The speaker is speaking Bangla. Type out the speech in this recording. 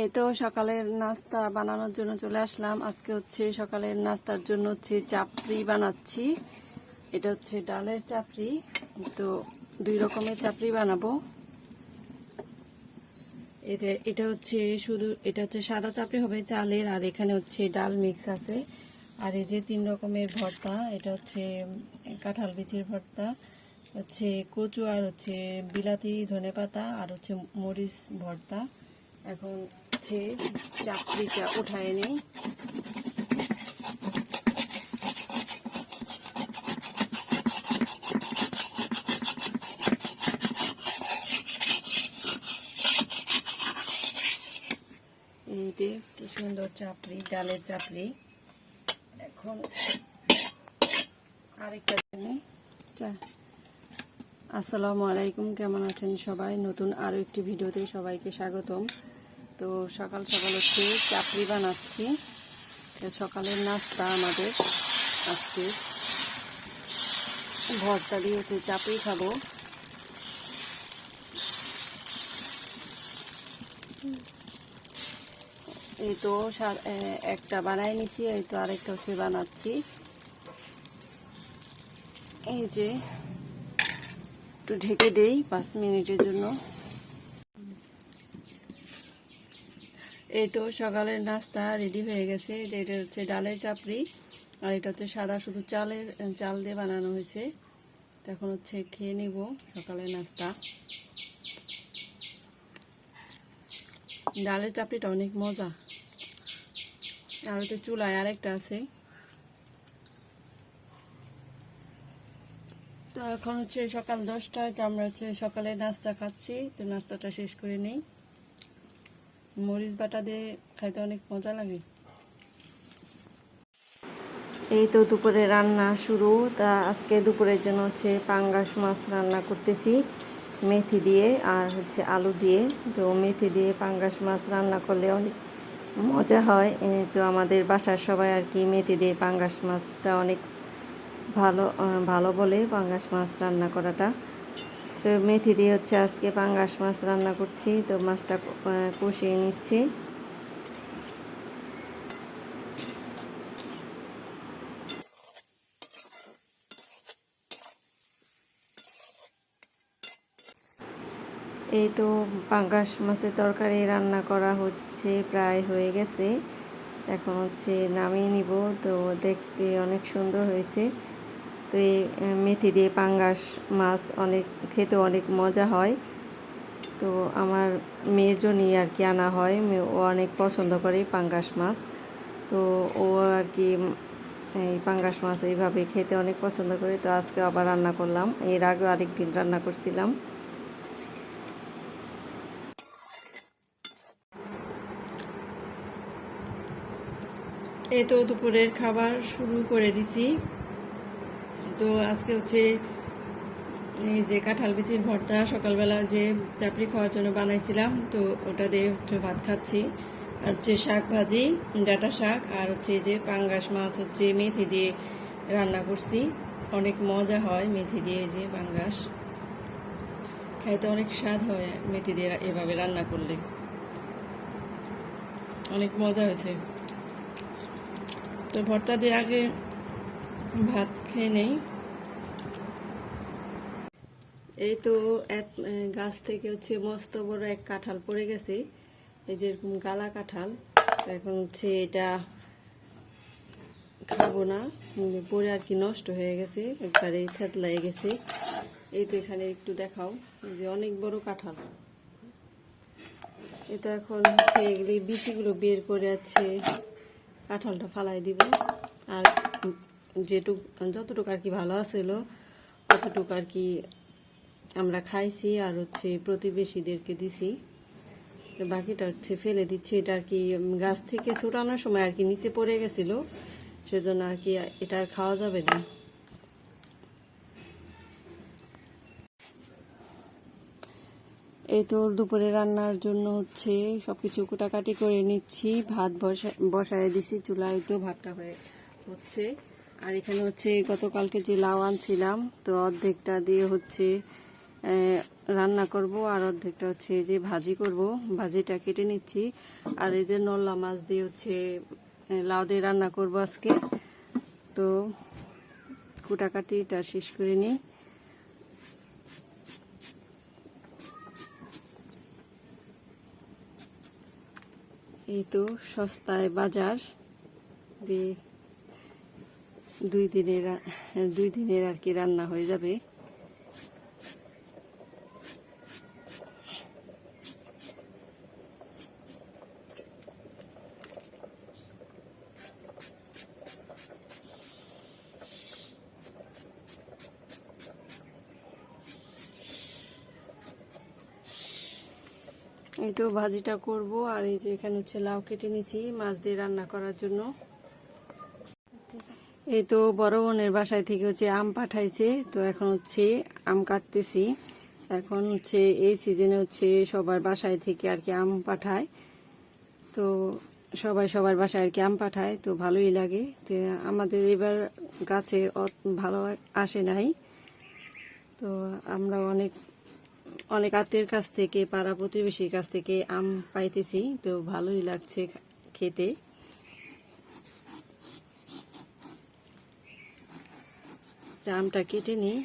এই তো সকালের নাস্তা বানানোর জন্য চলে আসলাম। আজকে হচ্ছে সকালের নাস্তার জন্য হচ্ছে চাপড়ি বানাচ্ছি। এটা হচ্ছে ডালের চাপড়ি। তো দুই রকমের চাপড়ি বানাবো। এটা হচ্ছে সাদা চাপড়ি হবে চালের, আর এখানে হচ্ছে ডাল মিক্স আছে। আর এই যে 3 রকমের ভর্তা, এটা হচ্ছে কাঁঠাল বিচির ভর্তা, হচ্ছে কচু, আর হচ্ছে বিলাতি ধনেপাতা, আর হচ্ছে মরিচ ভর্তা। এখন হচ্ছে চাপড়িটা উঠায় নেই। এই যে কি সুন্দর চাপড়ি, ডালের চাপড়ি। এখন আরেকটা নিই। আসসালামু আলাইকুম, কেমন আছেন সবাই? নতুন আরও একটি ভিডিওতে সবাইকে স্বাগতম। তো সকাল সকাল হচ্ছে চাপড়ি বানাচ্ছি। সকালের নাস্তা আমাদের আজকে ভর্তা দিয়ে হচ্ছে চাপড়ি খাবো। এই তো একটা বানাই নিছি, এই তো আরেকটা হচ্ছে বানাচ্ছি। এই যে একটু ঢেকে দেই 5 মিনিটের জন্য। এই তো সকালের নাস্তা রেডি হয়ে গেছে। এটা হচ্ছে ডালের চাপড়ি, আর এটা হচ্ছে সাদা শুধু চাল দিয়ে বানানো হয়েছে। এখন হচ্ছে খেয়ে নিব সকালের নাস্তা। ডালের চাপড়িটা অনেক মজা। আর তো চুলায় আরেকটা আছে। তো এখন হচ্ছে সকাল 10টায়, তো আমরা হচ্ছে সকালে নাস্তা খাচ্ছি। তো নাস্তাটা শেষ করে নেই। মরিচ বাটা দিয়ে খাইতে অনেক মজা লাগে। এই তো দুপুরে রান্না শুরু। তা আজকে দুপুরের জন্য হচ্ছে পাঙ্গাস মাছ রান্না করতেছি মেথি দিয়ে আর হচ্ছে আলু দিয়ে। তো মেথি দিয়ে পাঙ্গাস মাছ রান্না করলে অনেক মজা হয়। তো আমাদের বাসার সবাই আর কি মেথি দিয়ে পাঙ্গাস মাছটা অনেক ভালো বলে পাঙ্গাস মাছ রান্না করাটা। তো মেথি দিয়ে হচ্ছে আজকে পাঙ্গাস মাছ রান্না করছি। তো মাছটা কষিয়ে নিচ্ছি। এই তো পাঙ্গাস মাছের তরকারি রান্না করা হচ্ছে, প্রায় হয়ে গেছে। এখন হচ্ছে নামিয়ে নিব। তো দেখতে অনেক সুন্দর হয়েছে। তো এই মেথি দিয়ে পাঙ্গাস মাছ খেতে অনেক মজা হয়। তো আমার মেয়ের জন্যই আর কি আনা হয়। ও অনেক পছন্দ করে পাঙ্গাস মাছ। তো ও আর কি এই পাঙ্গাস মাছ এইভাবে খেতে অনেক পছন্দ করে। তো আজকে আবার রান্না করলাম। এর আগেও আরেকদিন রান্না করছিলাম। এই তো দুপুরের খাবার শুরু করে দিছি। তো আজকে হচ্ছে এই যে কাঁঠাল বিচির ভর্তা, সকালবেলা যে চাপড়ি খাওয়ার জন্য বানাইছিলাম, তো ওটা দিয়ে হচ্ছে ভাত খাচ্ছি। আর হচ্ছে শাক ভাজি, ডাঁটা শাক, আর হচ্ছে যে পাঙ্গাস মাছ হচ্ছে মেথি দিয়ে রান্না করছি। অনেক মজা হয় মেথি দিয়ে যে পাঙ্গাস খাইতে, অনেক স্বাদ হয় মেথি দিয়ে এভাবে রান্না করলে। অনেক মজা হয়েছে। তো ভর্তা দিয়ে আগে ভাত খেয়ে নেই। এই তো গাছ থেকে হচ্ছে মস্ত বড় এক কাঁঠাল পড়ে গেছে, এই যেরকম গালা কাঁঠাল। তো এখন হচ্ছে এটা খাবো না, পরে আর কি নষ্ট হয়ে গেছে, একবারে থেতলাই গেছে। এই তো এখানে একটু দেখাও, এই যে অনেক বড় কাঁঠাল। এটা এখন হচ্ছে এগুলি বিচিগুলো বের করে আছে, কাঁঠালটা ফালাই দিব। আর যতটুকু আর কি ভালো আছিল অতটুকু আর কি আমরা খাইছি, আর হচ্ছে প্রতিবেশীদেরকে দিছি। তো বাকিটা হচ্ছে ফেলে দিচ্ছি। এটা আর কি গাছ থেকে ছোটানোর সময় আর কি নিচে পড়ে গেছিল, সেজন্য আর কি এটা আর খাওয়া যাবে না। এই তো দুপুরে রান্নার জন্য হচ্ছে সবকিছু কুটাকাটি করে নিচ্ছি। ভাত বসায় দিছি চুলায়, তো ভাতটা হচ্ছে। আর এখানে হচ্ছে গতকালকে যে লাউ আনছিলাম, তো অর্ধেকটা দিয়ে হচ্ছে রান্না করব, আর অর্ধেকটা হচ্ছে যে ভাজি করব। ভাজিটা কেটে নিচ্ছি। আর এই যে নল্লা মাছ দিয়ে হচ্ছে লাউ দিয়ে রান্না করব আজকে। তো কুটাকাটিটা শেষ করে নিই। এই তো সস্তায় বাজার দিয়ে 2 দিনের আর কি রান্না হয়ে যাবে। এই তো ভাজিটা করব। আর এই যে এখানে হচ্ছে লাউ কেটে নিয়েছি মাছ দিয়ে রান্না করার জন্য। এই তো বড় বোনের বাসায় থেকে হচ্ছে আম পাঠাইছে, তো এখন হচ্ছে আম কাটতেছি। এখন হচ্ছে এই সিজনে হচ্ছে সবার বাসায় থেকে আর কি আম পাঠায়। তো সবাই সবার বাসায় আর কি আম পাঠায়, তো ভালোই লাগে। তো আমাদের এবার গাছে ভালো আসে নাই, তো আমরা অনেক অনেক আত্মীয়ের কাছ থেকে, পাড়া প্রতিবেশীর কাছ থেকে আম পাইতেছি, তো ভালোই লাগছে খেতে। আমটা কেটে নিই।